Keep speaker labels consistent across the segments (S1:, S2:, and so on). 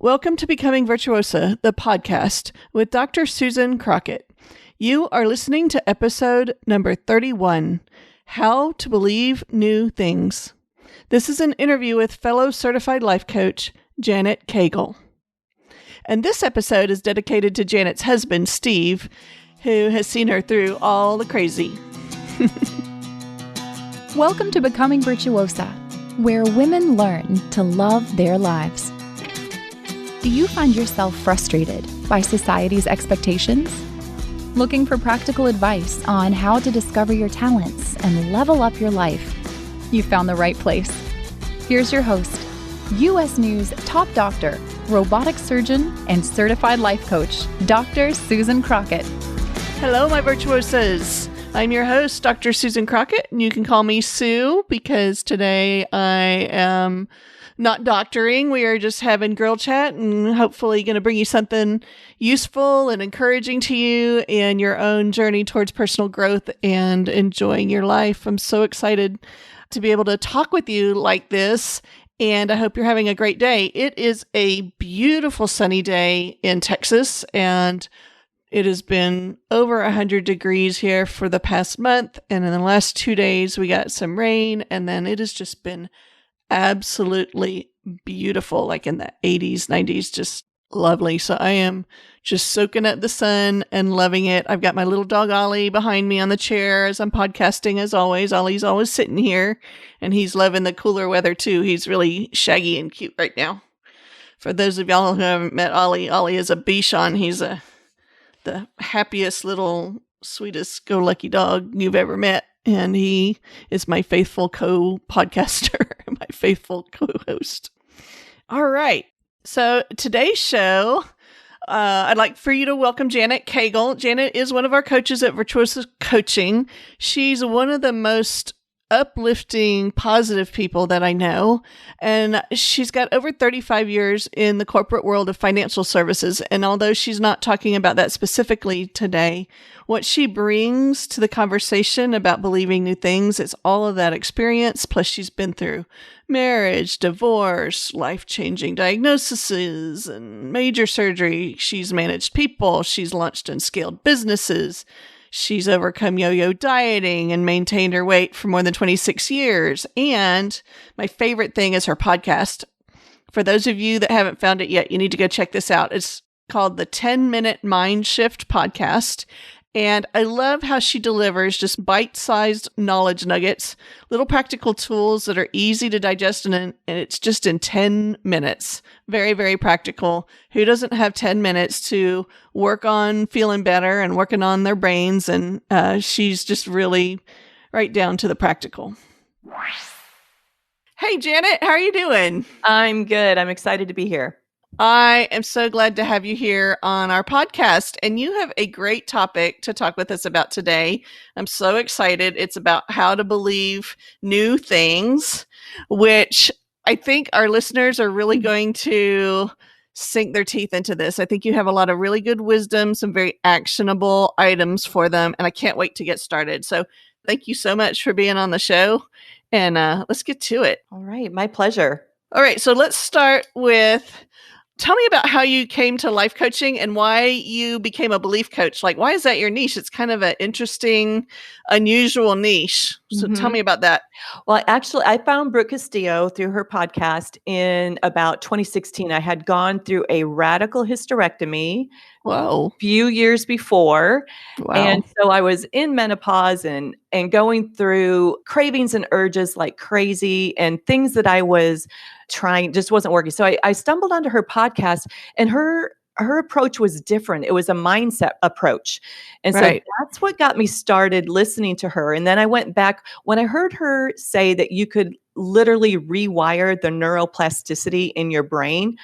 S1: Welcome to Becoming Virtuosa, the podcast with Dr. Susan Crockett. You are listening to episode number 31, How to Believe New Things. This is an interview with fellow certified life coach, Janet Cagle. And this episode is dedicated to Janet's husband, Steve, who has seen her through all the crazy.
S2: Welcome to Becoming Virtuosa, where women learn to love their lives. Do you find yourself frustrated by society's expectations? Looking for practical advice on how to discover your talents and level up your life? You found the right place. Here's your host, U.S. News top doctor, robotic surgeon, and certified life coach, Dr. Susan Crockett.
S1: Hello, my virtuosas. I'm your host, Dr. Susan Crockett, and you can call me Sue because today I am not doctoring. We are just having girl chat and hopefully going to bring you something useful and encouraging to you in your own journey towards personal growth and enjoying your life. I'm so excited to be able to talk with you like this, and I hope you're having a great day. It is a beautiful sunny day in Texas, and it has been over 100 degrees here for the past month, and in the last 2 days we got some rain, and then it has just been absolutely beautiful, like in the 80s, 90s, just lovely. So I am just soaking up the sun and loving it. I've got my little dog Ollie behind me on the chair as I'm podcasting as always. Ollie's always sitting here, and he's loving the cooler weather too. He's really shaggy and cute right now. For those of y'all who haven't met Ollie, Ollie is a Bichon. He's the happiest little, sweetest go-lucky dog you've ever met. And he is my faithful co-podcaster, my faithful co-host. All right. So today's show, I'd like for you to welcome Janet Cagle. Janet is one of our coaches at Virtuosa Coaching. She's one of the most uplifting, positive people that I know. And she's got over 35 years in the corporate world of financial services. And although she's not talking about that specifically today, what she brings to the conversation about believing new things is all of that experience. Plus she's been through marriage, divorce, life-changing diagnoses, and major surgery. She's managed people. She's launched and scaled businesses. She's overcome yo-yo dieting and maintained her weight for more than 26 years. And my favorite thing is her podcast. For those of you that haven't found it yet, you need to go check this out. It's called the 10-Minute Mind Shift Podcast. And I love how she delivers just bite-sized knowledge nuggets, little practical tools that are easy to digest, and it's just in 10 minutes. Very, very practical. Who doesn't have 10 minutes to work on feeling better and working on their brains? And she's just really right down to the practical. Hey, Janet, how are you doing?
S3: I'm good. I'm excited to be here.
S1: I am so glad to have you here on our podcast, and you have a great topic to talk with us about today. I'm so excited. It's about how to believe new things, which I think our listeners are really going to sink their teeth into this. I think you have a lot of really good wisdom, some very actionable items for them, and I can't wait to get started. So thank you so much for being on the show, and let's get to it.
S3: All right. My pleasure.
S1: All right. So let's start with, tell me about how you came to life coaching and why you became a belief coach. Like, why is that your niche? It's kind of an interesting, unusual niche. So tell me about that.
S3: Well, actually, I found Brooke Castillo through her podcast in about 2016. I had gone through a radical hysterectomy a few years before.
S1: Wow.
S3: And so I was in menopause and going through cravings and urges like crazy, and things that I was trying just wasn't working. So I stumbled onto her podcast, and her approach was different. It was a mindset approach. And so that's what got me started listening to her. And then I went back when I heard her say that you could literally rewire the neuroplasticity in your brain.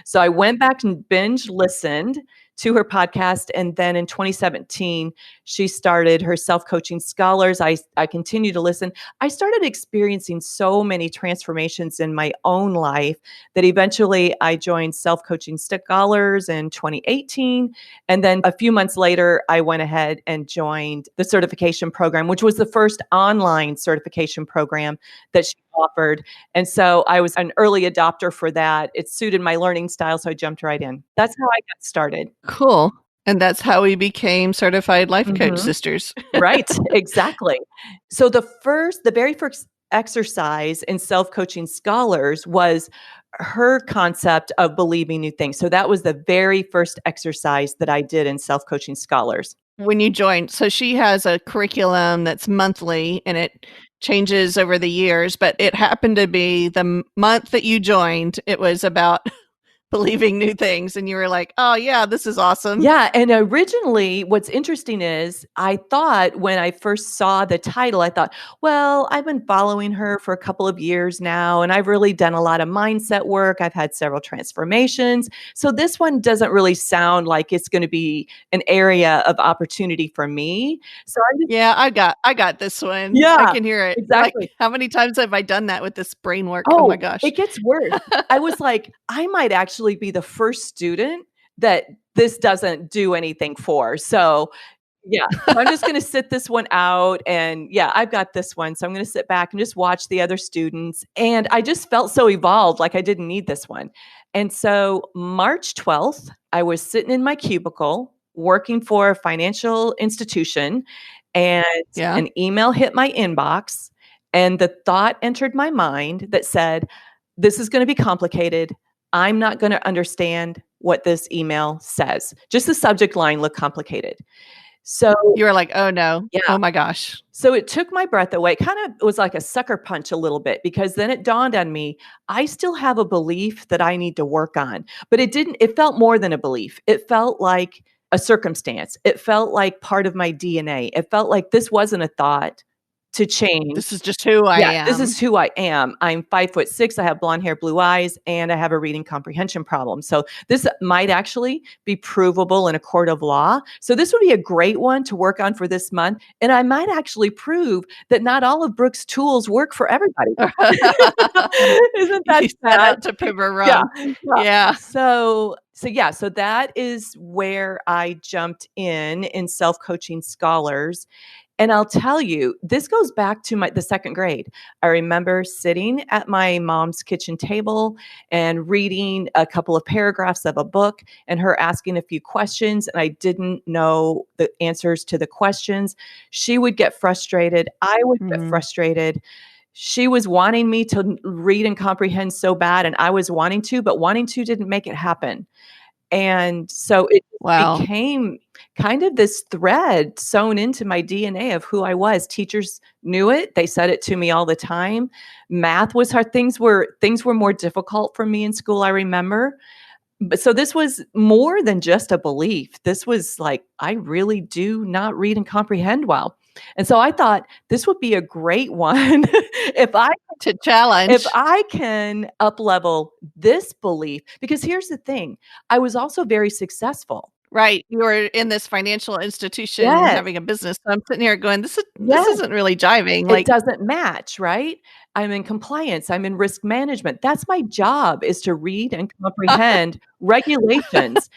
S3: So I went back and binge listened to her podcast. And then in 2017, she started her self-coaching scholars. I continued to listen. I started experiencing so many transformations in my own life that eventually I joined self-coaching scholars in 2018. And then a few months later, I went ahead and joined the certification program, which was the first online certification program that she offered. And so I was an early adopter for that. It suited my learning style, so I jumped right in. That's how I got started.
S1: Cool. And that's how we became certified life coach sisters.
S3: Right, exactly. So the very first exercise in Self-Coaching Scholars was her concept of believing new things. So that was the very first exercise that I did in Self-Coaching Scholars.
S1: When you joined, so she has a curriculum that's monthly and it changes over the years, but it happened to be the month that you joined, it was about believing new things, and you were like, oh yeah, this is awesome.
S3: Yeah. And originally, what's interesting is I thought when I first saw the title, I thought, well, I've been following her for a couple of years now, and I've really done a lot of mindset work. I've had several transformations. So this one doesn't really sound like it's going to be an area of opportunity for me. So
S1: yeah, I got this one.
S3: Yeah,
S1: I can hear it.
S3: exactly.
S1: Like, how many times have I done that with this brain work? Oh my gosh.
S3: It gets worse. I was like, I might actually be the first student that this doesn't do anything for. So yeah, I'm just going to sit this one out. And yeah, I've got this one. So I'm going to sit back and just watch the other students. And I just felt so evolved, like I didn't need this one. And so March 12th, I was sitting in my cubicle working for a financial institution, and an email hit my inbox. And the thought entered my mind that said, this is going to be complicated. I'm not going to understand what this email says. Just the subject line looked complicated. So
S1: you were like, oh no.
S3: Yeah.
S1: Oh my gosh.
S3: So it took my breath away. Kind of was like a sucker punch a little bit, because then it dawned on me, I still have a belief that I need to work on. But it felt more than a belief. It felt like a circumstance. It felt like part of my DNA. It felt like this wasn't a thought to change.
S1: This is just who I am.
S3: This is who I am. I'm 5'6". I have blonde hair, blue eyes, and I have a reading comprehension problem. So this might actually be provable in a court of law. So this would be a great one to work on for this month. And I might actually prove that not all of Brooke's tools work for everybody. Isn't that
S1: sad? Out to prove her wrong. Yeah.
S3: So that is where I jumped in Self-Coaching Scholars. And I'll tell you, this goes back to the second grade. I remember sitting at my mom's kitchen table and reading a couple of paragraphs of a book, and her asking a few questions, and I didn't know the answers to the questions. She would get frustrated. I would get frustrated. She was wanting me to read and comprehend so bad, and I was wanting to, but wanting to didn't make it happen. And so it became kind of this thread sewn into my DNA of who I was. Teachers knew it. They said it to me all the time. Math was hard. Things were more difficult for me in school, I remember. But so this was more than just a belief. This was like, I really do not read and comprehend well. And so I thought this would be a great one
S1: to challenge.
S3: If I can up-level this belief, because here's the thing, I was also very successful.
S1: Right. You were in this financial institution having a business. So I'm sitting here going, this isn't really jiving.
S3: It doesn't match, right? I'm in compliance. I'm in risk management. That's my job, is to read and comprehend regulations.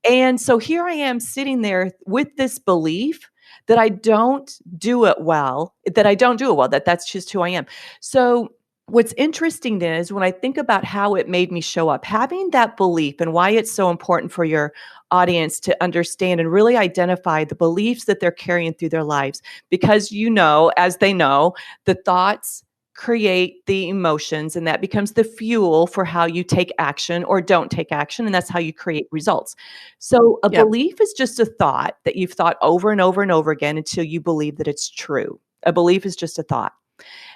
S3: And so here I am sitting there with this belief that I don't do it well, that that's just who I am. So what's interesting is when I think about how it made me show up, having that belief and why it's so important for your audience to understand and really identify the beliefs that they're carrying through their lives. Because as they know, the thoughts create the emotions, and that becomes the fuel for how you take action or don't take action. And that's how you create results. So a belief is just a thought that you've thought over and over and over again until you believe that it's true. A belief is just a thought.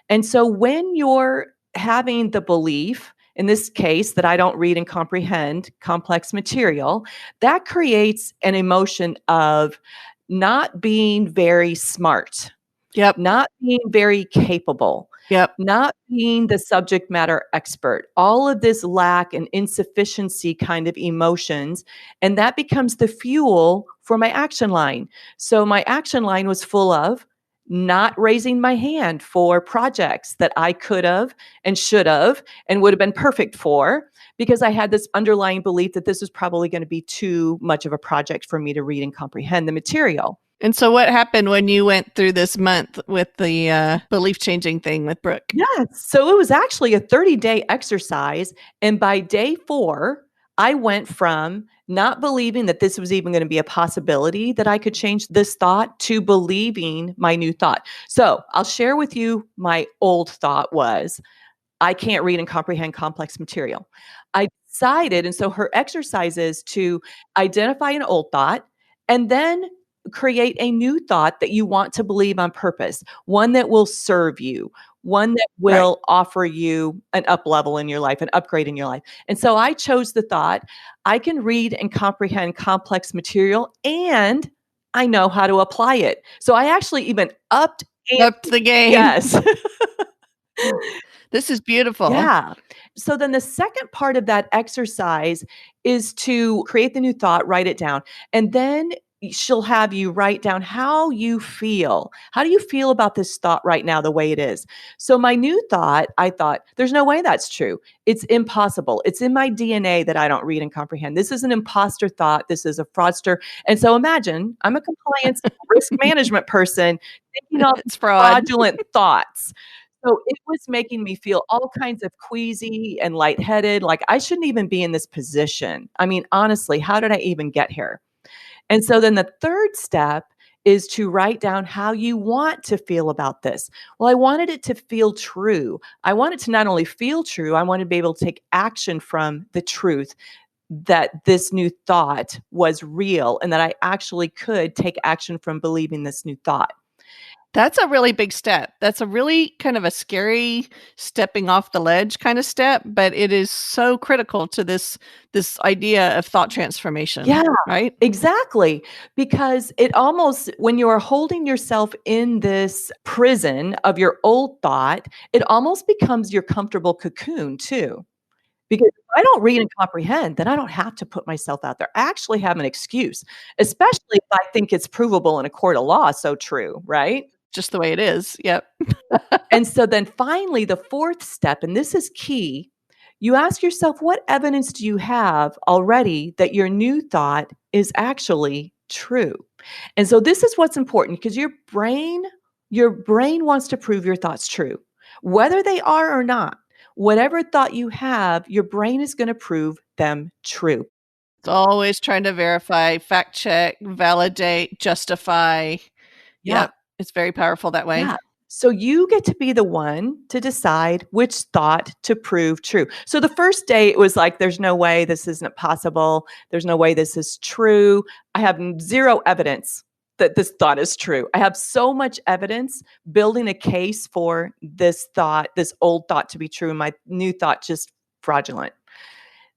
S3: And so when you're having the belief, in this case, that I don't read and comprehend complex material, that creates an emotion of not being very smart.
S1: Yep.
S3: Not being very capable.
S1: Yep.
S3: Not being the subject matter expert. All of this lack and insufficiency kind of emotions. And that becomes the fuel for my action line. So my action line was full of not raising my hand for projects that I could have and should have and would have been perfect for, because I had this underlying belief that this was probably going to be too much of a project for me to read and comprehend the material.
S1: And so what happened when you went through this month with the belief changing thing with Brooke?
S3: Yes. So it was actually a 30-day exercise. And by day 4, I went from not believing that this was even going to be a possibility that I could change this thought to believing my new thought. So I'll share with you my old thought was, I can't read and comprehend complex material. I decided, and so her exercise is to identify an old thought and then create a new thought that you want to believe on purpose, one that will serve you, one that
S1: Right.
S3: will offer you an up level in your life, an upgrade in your life. And so I chose the thought, I can read and comprehend complex material and I know how to apply it. So I actually even upped
S1: Upped the game.
S3: yes.
S1: This is beautiful.
S3: Yeah. So then the second part of that exercise is to create the new thought, write it down, and then she'll have you write down how you feel. How do you feel about this thought right now, the way it is? So my new thought, I thought, there's no way that's true. It's impossible. It's in my DNA that I don't read and comprehend. This is an imposter thought. This is a fraudster. And so imagine I'm a compliance risk management person thinking all
S1: It's
S3: these
S1: fraud.
S3: fraudulent thoughts. So it was making me feel all kinds of queasy and lightheaded, like I shouldn't even be in this position. I mean, honestly, how did I even get here? And so then the third step is to write down how you want to feel about this. Well, I wanted it to feel true. I wanted to not only feel true, I wanted to be able to take action from the truth that this new thought was real and that I actually could take action from believing this new thought.
S1: That's a really big step. That's a really kind of a scary stepping off the ledge kind of step, but it is so critical to this idea of thought transformation.
S3: Yeah,
S1: right?
S3: exactly. Because it almost, when you are holding yourself in this prison of your old thought, it almost becomes your comfortable cocoon too. Because if I don't read and comprehend, then I don't have to put myself out there. I actually have an excuse, especially if I think it's provable in a court of law. So true, right?
S1: Just the way it is. Yep.
S3: And so then finally, the fourth step, and this is key, you ask yourself, what evidence do you have already that your new thought is actually true? And so this is what's important because your brain wants to prove your thoughts true, whether they are or not. Whatever thought you have, your brain is going to prove them true.
S1: It's always trying to verify, fact check, validate, justify.
S3: Yeah.
S1: Yep. It's very powerful that way.
S3: Yeah. So you get to be the one to decide which thought to prove true. So the first day it was like, there's no way this isn't possible. There's no way this is true. I have zero evidence that this thought is true. I have so much evidence building a case for this thought, this old thought to be true, and my new thought just fraudulent.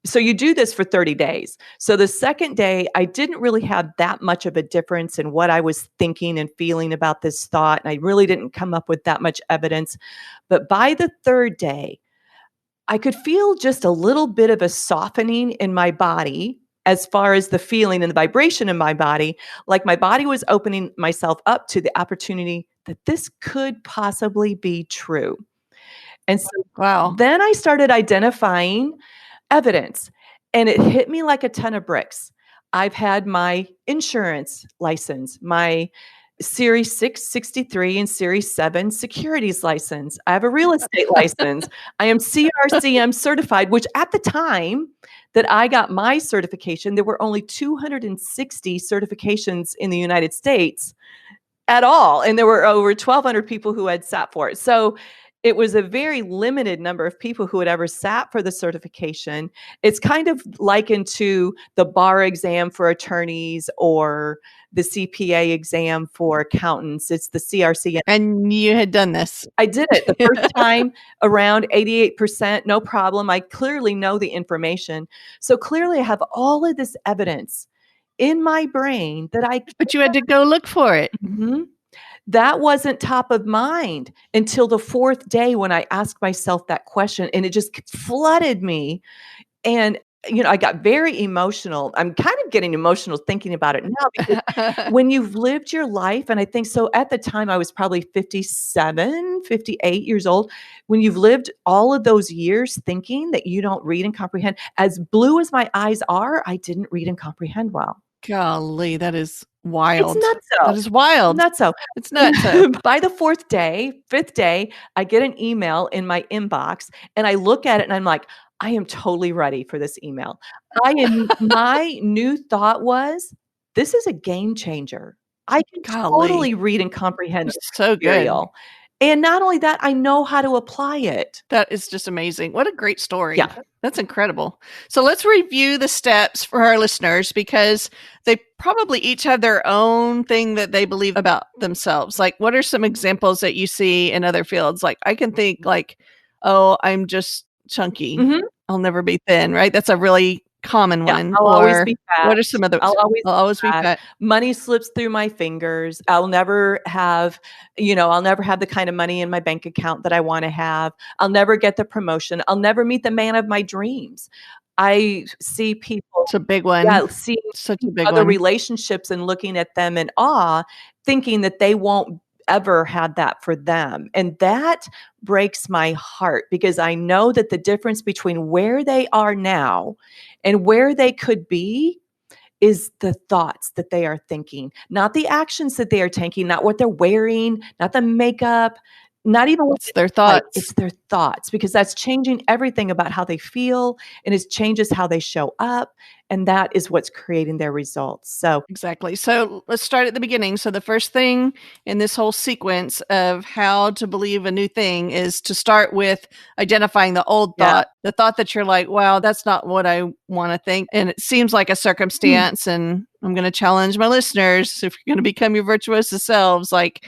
S3: So you do this for 30 days. So the second day, I didn't really have that much of a difference in what I was thinking and feeling about this thought. And I really didn't come up with that much evidence. But by the third day, I could feel just a little bit of a softening in my body as far as the feeling and the vibration in my body, like my body was opening myself up to the opportunity that this could possibly be true. And so
S1: Wow.
S3: then I started identifying evidence, and it hit me like a ton of bricks. I've had my insurance license, my Series 663 and Series 7 securities license. I have a real estate license. I am CRCM certified, which at the time that I got my certification, there were only 260 certifications in the United States at all. And there were over 1,200 people who had sat for it. So it was a very limited number of people who had ever sat for the certification. It's kind of likened to the bar exam for attorneys or the CPA exam for accountants. It's the CRC.
S1: And you had done this.
S3: I did it the first time, around 88%, no problem. I clearly know the information. So clearly I have all of this evidence in my brain that I...
S1: But you had to go look for it.
S3: Mm-hmm. That wasn't top of mind until the fourth day when I asked myself that question, and it just flooded me. And, I got very emotional. I'm kind of getting emotional thinking about it now because when you've lived your life, and I think so at the time I was probably 57, 58 years old, when you've lived all of those years thinking that you don't read and comprehend, as blue as my eyes are, I didn't read and comprehend well.
S1: Golly, that is
S3: It's
S1: wild.
S3: nutso.
S1: That is wild.
S3: Nutso.
S1: It's nutso.
S3: By the fifth day, I get an email in my inbox and I look at it and I'm like, I am totally ready for this email. My new thought was, this is a game changer. I can
S1: Golly.
S3: totally read and comprehend
S1: That's
S3: this
S1: so good.
S3: material. And not only that, I know how to apply it.
S1: That is just amazing. What a great story.
S3: Yeah.
S1: That's incredible. So let's review the steps for our listeners because they probably each have their own thing that they believe about themselves. Like, what are some examples that you see in other fields? Like, I can think like, oh, I'm just chunky.
S3: Mhm.
S1: I'll never be thin, right? That's a really common
S3: Yeah,
S1: one.
S3: I'll always be fat.
S1: What are some others?
S3: I'll
S1: always be fat.
S3: Money slips through my fingers. I'll never have the kind of money in my bank account that I want to have. I'll never get the promotion. I'll never meet the man of my dreams. I see people,
S1: It's a big one.
S3: seeing
S1: Such a big
S3: other
S1: one.
S3: relationships and looking at them in awe, thinking that they won't ever had that for them. And that breaks my heart because I know that the difference between where they are now and where they could be is the thoughts that they are thinking, not the actions that they are taking, not what they're wearing, not the makeup, not even
S1: what's their thoughts.
S3: It's their thoughts, because that's changing everything about how they feel, and it changes how they show up, and that is what's creating their results. So
S1: exactly. So let's start at the beginning. So the first thing in this whole sequence of how to believe a new thing is to start with identifying the old thought, the thought that you're like, wow, that's not what I want to think. And it seems like a circumstance. And I'm going to challenge my listeners, if you're going to become your virtuoso selves, like,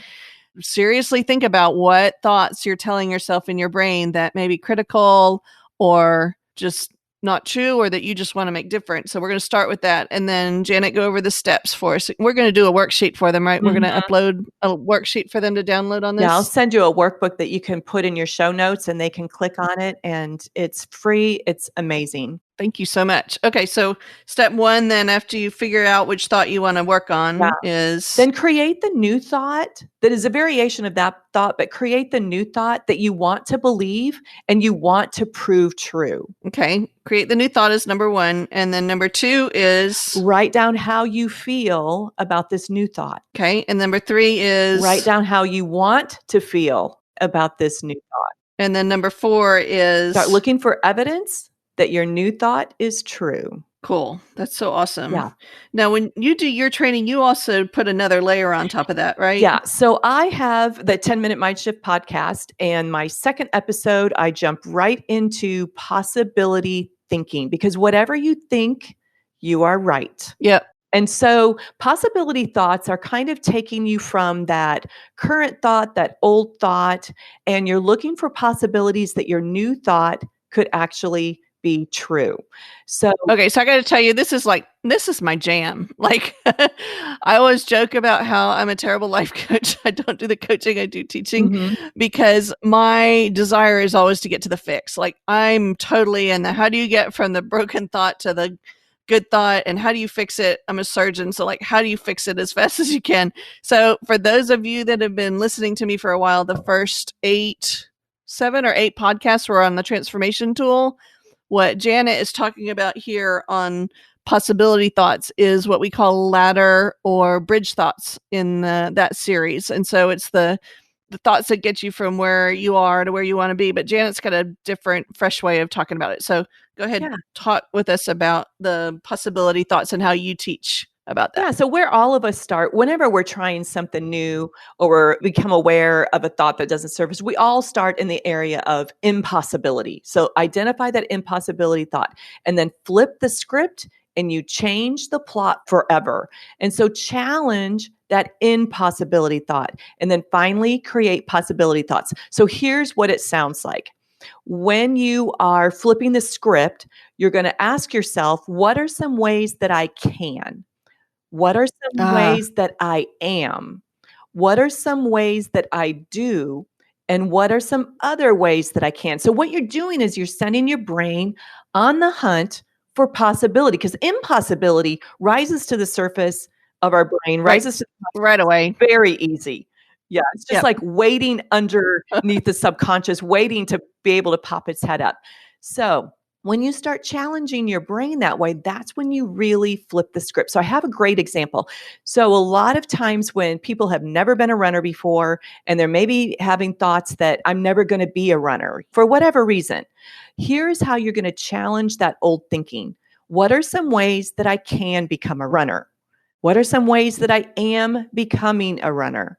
S1: seriously think about what thoughts you're telling yourself in your brain that may be critical or just not true, or that you just want to make different. So we're going to start with that. And then Janet, go over the steps for us. We're going to do a worksheet for them, right? We're going to upload a worksheet for them to download on this.
S3: Yeah, I'll send you a workbook that you can put in your show notes and they can click on it, and it's free. It's amazing.
S1: Thank you so much. Okay, so step one, then after you figure out which thought you want to work on is...
S3: Then create the new thought that is a variation of that thought, but create the new thought that you want to believe and you want to prove true.
S1: Okay, create the new thought is number one. And then number two is...
S3: write down how you feel about this new thought.
S1: Okay, and number three is...
S3: write down how you want to feel about this new thought.
S1: And then number four is...
S3: start looking for evidence that your new thought is true.
S1: Cool. That's so awesome.
S3: Yeah.
S1: Now, when you do your training, you also put another layer on top of that, right?
S3: Yeah. So I have the 10-Minute Mind Shift podcast, and my second episode, I jump right into possibility thinking, because whatever you think, you are right.
S1: Yep.
S3: And so possibility thoughts are kind of taking you from that current thought, that old thought, and you're looking for possibilities that your new thought could actually be true. So,
S1: okay. So I got to tell you, this is my jam. Like, I always joke about how I'm a terrible life coach. I don't do the coaching, I do teaching, because my desire is always to get to the fix. Like, I'm totally in the, how do you get from the broken thought to the good thought, and how do you fix it? I'm a surgeon. So like, how do you fix it as fast as you can? So for those of you that have been listening to me for a while, the first 7 or 8 podcasts were on the transformation tool. What Janet is talking about here on possibility thoughts is what we call ladder or bridge thoughts in that series. And so it's the thoughts that get you from where you are to where you want to be. But Janet's got a different, fresh way of talking about it. So go ahead and talk with us about the possibility thoughts and how you teach about that.
S3: Yeah. So where all of us start, whenever we're trying something new or become aware of a thought that doesn't serve us, we all start in the area of impossibility. So identify that impossibility thought and then flip the script and you change the plot forever. And so challenge that impossibility thought and then finally create possibility thoughts. So here's what it sounds like. When you are flipping the script, you're going to ask yourself, what are some ways that I can? What are some ways that I am? What are some ways that I do? And what are some other ways that I can? So what you're doing is you're sending your brain on the hunt for possibility, because impossibility rises to the surface of our brain, rises to the
S1: right away.
S3: Very easy. Yeah, it's just like waiting underneath the subconscious, waiting to be able to pop its head up. So When you start challenging your brain that way, that's when you really flip the script. So I have a great example. So a lot of times when people have never been a runner before and they're maybe having thoughts that I'm never going to be a runner for whatever reason, here's how you're going to challenge that old thinking. What are some ways that I can become a runner? What are some ways that I am becoming a runner?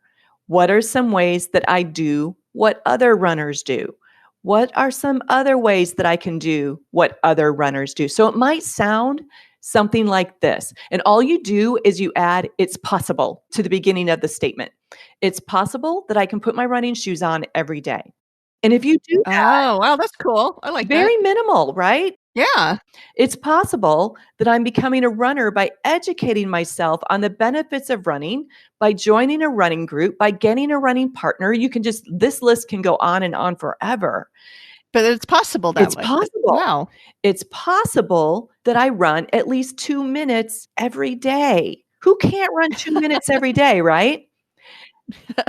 S3: What are some ways that I do what other runners do? What are some other ways that I can do what other runners do? So it might sound something like this. And all you do is you add "it's possible" to the beginning of the statement. It's possible that I can put my running shoes on every day. And if you do that,
S1: Oh, wow, that's cool. I like that.
S3: very minimal, right?
S1: Yeah.
S3: It's possible that I'm becoming a runner by educating myself on the benefits of running, by joining a running group, by getting a running partner. This list can go on and on forever.
S1: But it's possible that
S3: It's
S1: way.
S3: possible.
S1: Wow.
S3: It's possible that I run at least 2 minutes every day. Who can't run 2 minutes every day, right?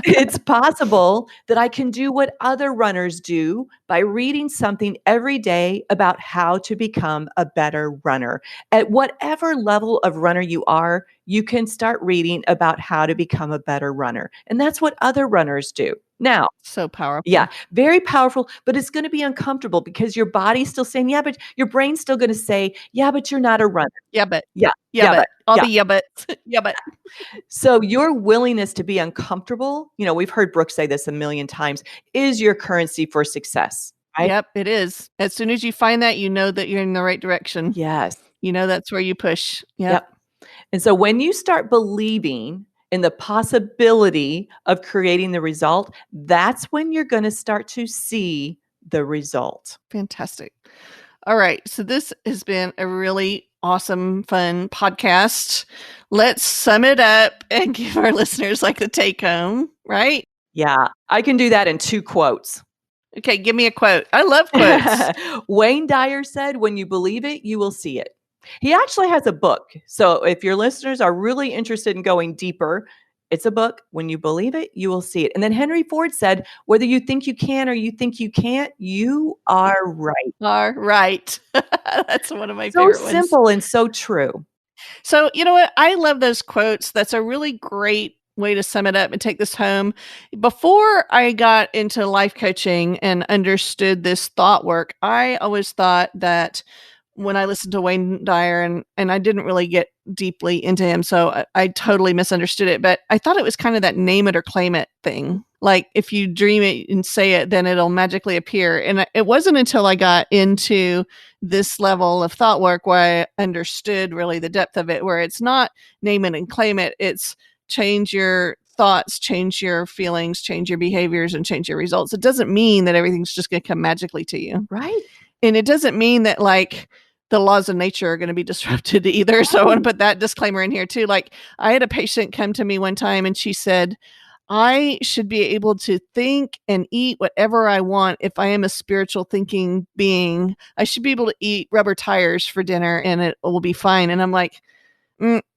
S3: It's possible that I can do what other runners do by reading something every day about how to become a better runner. At whatever level of runner you are, you can start reading about how to become a better runner. And that's what other runners do. Now,
S1: So powerful.
S3: yeah, very powerful, but it's going to be uncomfortable because your body's still saying, yeah, but your brain's still going to say, yeah, but you're not a runner.
S1: Yeah, but.
S3: Yeah,
S1: Yeah, but. All
S3: yeah.
S1: the yeah, but. Yeah, but.
S3: So your willingness to be uncomfortable, we've heard Brooke say this a million times, is your currency for success, right?
S1: Yep, it is. As soon as you find that, you know that you're in the right direction.
S3: Yes.
S1: You know that's where you push.
S3: Yep. And so when you start believing in the possibility of creating the result, that's when you're going to start to see the result.
S1: Fantastic. All right. So this has been a really awesome, fun podcast. Let's sum it up and give our listeners like the take home, right?
S3: Yeah, I can do that in 2 quotes.
S1: Okay, give me a quote. I love quotes.
S3: Wayne Dyer said, "When you believe it, you will see it." He actually has a book. So if your listeners are really interested in going deeper, it's a book. When you believe it, you will see it. And then Henry Ford said, "Whether you think you can or you think you can't, you are right."
S1: Are right. That's one of my
S3: So
S1: favorite ones.
S3: simple and so true.
S1: So, you know what? I love those quotes. That's a really great way to sum it up and take this home. Before I got into life coaching and understood this thought work, I always thought that when I listened to Wayne Dyer, and I didn't really get deeply into him, so I totally misunderstood it, but I thought it was kind of that name it or claim it thing. Like if you dream it and say it, then it'll magically appear. And it wasn't until I got into this level of thought work where I understood really the depth of it, where it's not name it and claim it. It's change your thoughts, change your feelings, change your behaviors, and change your results. It doesn't mean that everything's just going to come magically to you.
S3: Right.
S1: And it doesn't mean that like the laws of nature are going to be disrupted either. So I want to put that disclaimer in here too. Like I had a patient come to me one time and she said, I should be able to think and eat whatever I want. If I am a spiritual thinking being, I should be able to eat rubber tires for dinner and it will be fine. And I'm like,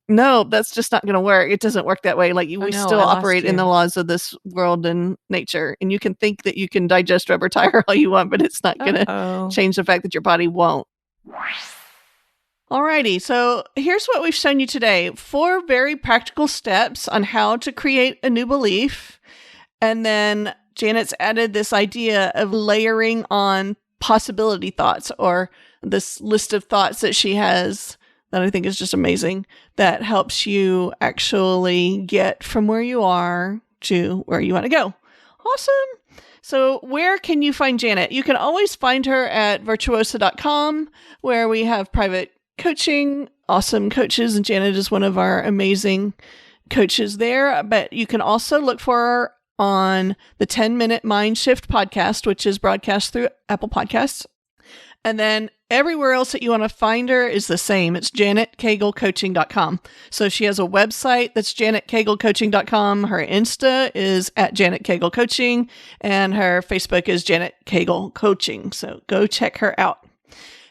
S1: no, that's just not going to work. It doesn't work that way. Like we still operate in the laws of this world and nature. And you can think that you can digest rubber tire all you want, but it's not going to change the fact that your body won't. Alrighty, so here's what we've shown you today. 4 very practical steps on how to create a new belief. And then Janet's added this idea of layering on possibility thoughts, or this list of thoughts that she has that I think is just amazing, that helps you actually get from where you are to where you want to go. Awesome. So where can you find Janet? You can always find her at virtuosa.com, where we have private coaching, awesome coaches, and Janet is one of our amazing coaches there. But you can also look for her on the 10-Minute Mind Shift podcast, which is broadcast through Apple Podcasts. And then everywhere else that you want to find her is the same. It's janetcaglecoaching.com. So she has a website that's janetcaglecoaching.com. Her Insta is at Janet Cagle Coaching, and her Facebook is Janet Cagle Coaching. So go check her out.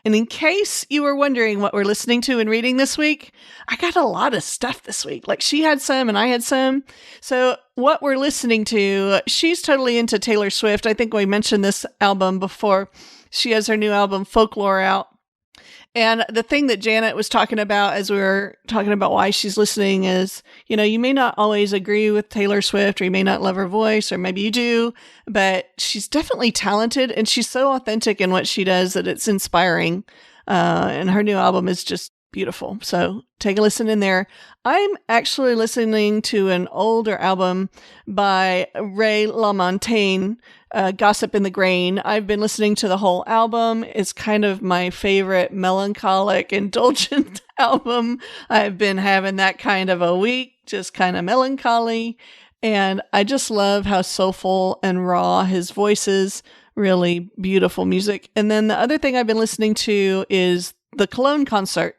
S1: And in case you were wondering what we're listening to and reading this week, I got a lot of stuff this week. Like she had some and I had some. So what we're listening to, she's totally into Taylor Swift. I think we mentioned this album before. She has her new album Folklore out. And the thing that Janet was talking about as we were talking about why she's listening is, you may not always agree with Taylor Swift, or you may not love her voice, or maybe you do, but she's definitely talented, and she's so authentic in what she does that it's inspiring. And her new album is just beautiful. So take a listen in there. I'm actually listening to an older album by Ray LaMontagne, Gossip in the Grain. I've been listening to the whole album. It's kind of my favorite melancholic, indulgent album. I've been having that kind of a week, just kind of melancholy. And I just love how soulful and raw his voice is. Really beautiful music. And then the other thing I've been listening to is the Cologne Concert,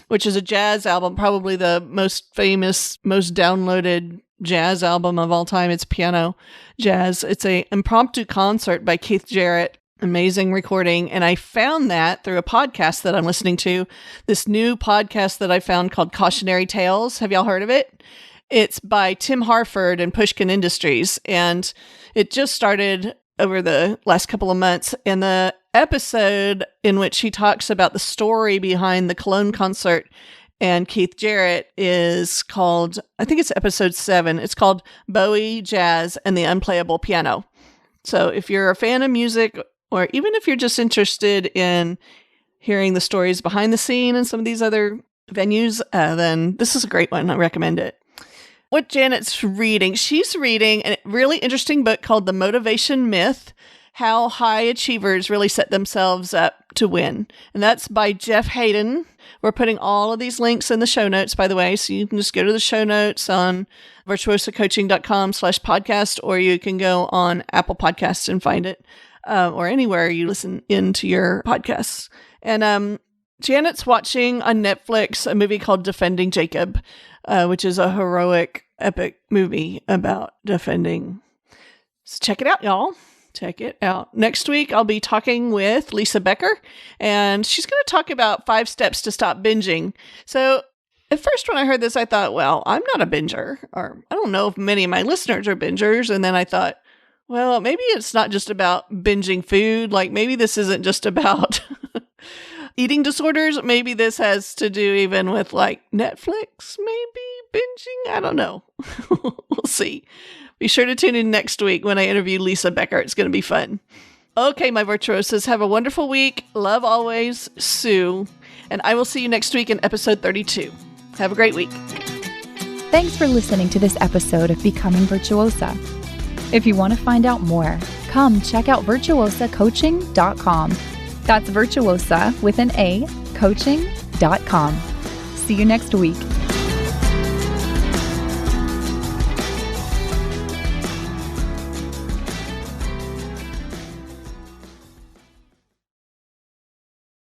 S1: which is a jazz album, probably the most famous, most downloaded jazz album of all time. It's piano jazz. It's an impromptu concert by Keith Jarrett. Amazing recording. And I found that through a podcast that I'm listening to, this new podcast that I found called Cautionary Tales. Have y'all heard of it? It's by Tim Harford and Pushkin Industries. And it just started over the last couple of months. And the episode in which he talks about the story behind the Cologne Concert and Keith Jarrett is called, I think it's episode 7. It's called Bowie, Jazz, and the Unplayable Piano. So if you're a fan of music, or even if you're just interested in hearing the stories behind the scene and some of these other venues, then this is a great one. I recommend it. What Janet's reading, she's reading a really interesting book called The Motivation Myth, How High Achievers Really Set Themselves Up to Win. And that's by Jeff Hayden. We're putting all of these links in the show notes, by the way, so you can just go to the show notes on virtuosacoaching.com/podcast, or you can go on Apple Podcasts and find it, or anywhere you listen into your podcasts. And Janet's watching on Netflix a movie called Defending Jacob, which is a heroic, epic movie about defending. So check it out, y'all. Check it out. Next week, I'll be talking with Lisa Becker, and she's going to talk about 5 steps to stop binging. So at first, when I heard this, I thought, well, I'm not a binger, or I don't know if many of my listeners are bingers. And then I thought, well, maybe it's not just about binging food. Like maybe this isn't just about eating disorders. Maybe this has to do even with like Netflix, maybe binging. I don't know. We'll see. Be sure to tune in next week when I interview Lisa Becker. It's going to be fun. Okay, my virtuosos, have a wonderful week. Love always, Sue. And I will see you next week in episode 32. Have a great week.
S2: Thanks for listening to this episode of Becoming Virtuosa. If you want to find out more, come check out virtuosacoaching.com. That's virtuosa with an A, coaching.com. See you next week.